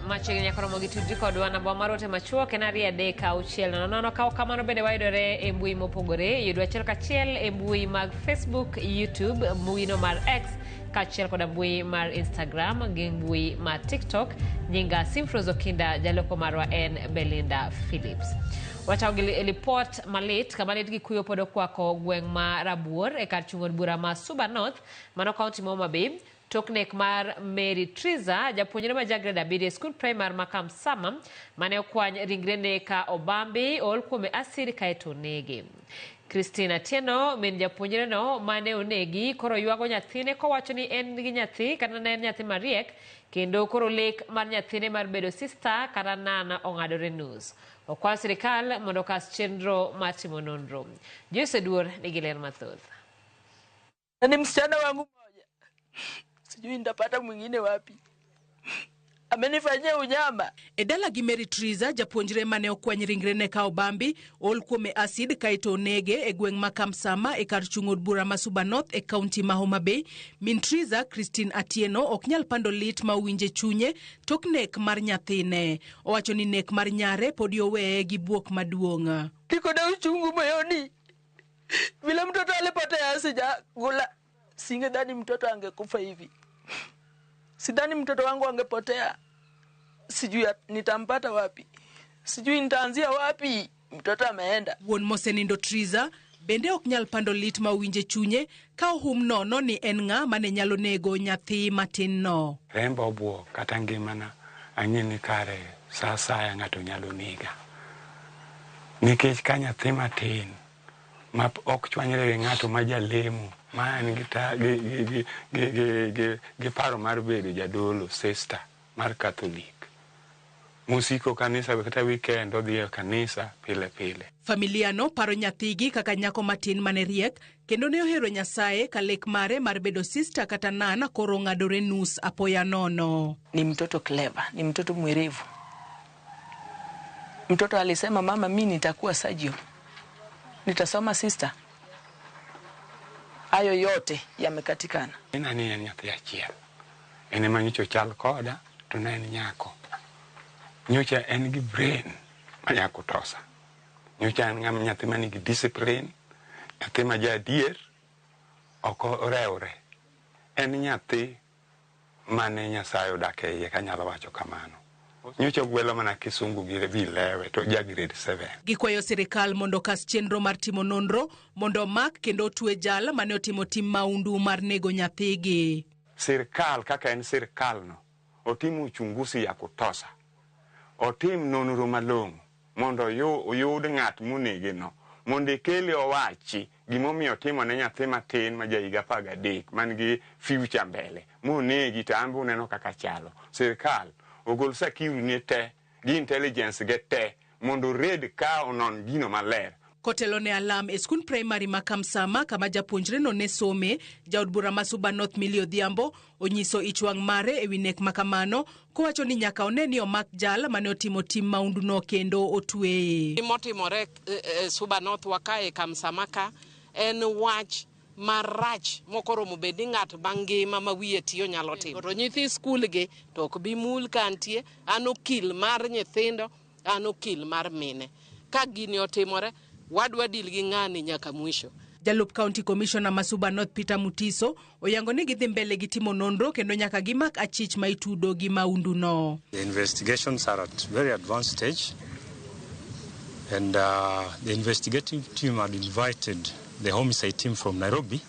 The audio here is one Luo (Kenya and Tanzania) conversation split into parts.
machiegni nyakoromo gi tudri kodwa namba marote machuok en 2:6 kao kamano bende waidore e mbui mopogore yudwa achiel kachiel e mbui mag Facebook, YouTube, mbuino mar X kachiel koda mbui mar Instagram gi mbui mar TikTok. Nyinga Simfrozo Kinda, jaloko marwa en Belinda Phillips. Wachao gi report malit kamalit gi kuyo podo kwako gweng ma Rabuor e kar chungod bura ma Suba North mano kaunti ma Homa Bay. Toknek mar Mary Triza, japuonjre ma jagrade 7 skul primar makam sama mane okwany ringrene ka obambi ol kuome asiri kaeto nege. Christine Atieno min japuonjre no mane onegi koro yuago nyathine kowacho ni en gi nyathi kata ne en nyathi mariek kendo koro lek mar nyathine mar bedo sister kata nana ong'adore nus. Okwa sirikal mondo kas chenro mar timo nonro. Jose Duor nigi ler mathoth. Ni msichana wangu mmoja. Sijui nitapata mwingine wapi. Amenifanyia unyama. Edala gi Mary Triza, japuonjre mane okwany ringrene ka obambi ol kuome acid kaeto nege e gweng ma Kamsama e kar chungod bura ma Suba North e kaunti ma Homa Bay. Min Triza, Christine Atieno, ok nyal pando lit ma uwinje chunye tok nek mar nyathine. Owacho ni nek mar nyare podi oweye gi buok maduong'. Niko na uchungu moyoni. Vile mtoto alipotea sijagula. Singedhani mtoto angekufa hivi. Sidhani mtoto wangu angepotea. Sijui nitampata wapi. Sijui nitaanzia wapi. Mtoto ameenda. Won Mosenindo Triza bende ok nyal pando lit ma uwinje chunye ka ohum nono ni en ng'a mane nyalo nego nyathi matin no. Rembo obuo kata ngimana ang'eni kare sa saya ng'ato nyalo nega. Nikech ka nyathi matin ma ok chwanyre gi ng'ato ma jalemo ma en gi paro mar bedo jadolo sister mar Catholic. Musiko kanisa kata weekend odhi e kanisa pile pile. Familia no paro nyathigi kaka nyako matin mane riek kendo ne ohero Nyasaye ka lek mare mar bedo sister kata nana koro ng'adore nus apoya nono. Ni mtoto clever, ni mtoto mwerevu. Mtoto alisema mama mimi nitakuwa surgeon. Nitasoma sister. Hayo yote yamekatikana. Ina ni nyathi achiel. Ene manyicho chal koda to na en nyako. Nyocha en gi brain ma nyako tosa. Nyocha en ng'am nyathi man gi discipline, nyathi ma jadier, ok orewre. En nyathi mane Nyasaye odak e iye kanyalo wacho kamano. Nyocha gwelo mana kisungu gi lewe to ja grade 7. Gikwayo sirikal mondo kas chenro mar timo nonro mondo mak kendo tue jal mane otimo tim maundu mar nego nyathigi. Sirikal kaka en sirikal no otimo uchunguzi ya kutosa. Otim nonro malong'o mondo oyud ng'at monege no mondo kele owachi gimomiyo timo ne nyathi matin ma jahiga 13 man gi future mbele monegi to ambu neno kaka chalo. Sirikal ogol security ne te gi intelligence ge te mondo red ka onon gino maler. Kotelo ne alam e skul primary ma Kamsama kama japuonjre no ne some, jaod bura ma Suba North Millie Odhiambo onyiso ichwang' mare e wi nek makamano kowacho ni nyaka one ni omak jal mane otimo tim maundu no kendo otweye. Motimore Suba North wakae Kamsama ka en wach marach mokoromo bedi ng'at bangima ma wiye tiyo nyalo timo. To nyithi skul gi to ok bi mul kantie, an okil mar nyithindo, an okil mar mine. Ka gini otimore, wadwa dil gi ng'ani nyaka mwisho. Jalup County Commissioner ma Suba North Peter Mutiso oyango ni gidhi mbele gi timo nonro kendo nyaka gimak achich ma itudo gi maundu no. The investigations are at very advanced stage and the investigative team had invited the homicide team from Nairobi,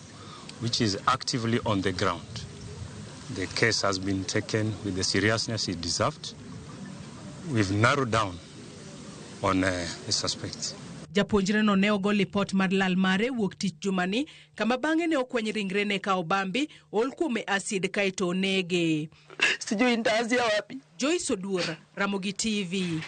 which is actively on the ground. The case has been taken with the seriousness it deserved. We've narrowed down on the suspects. Japuonjre no ne ogol report mar lal mare wuok tich jumani kama bang'e ne okwany ringrene ka obambi ol kuome acid kaeto nege. Sijui nitaanzia wapi. Joyce Oduor, Ramogi TV.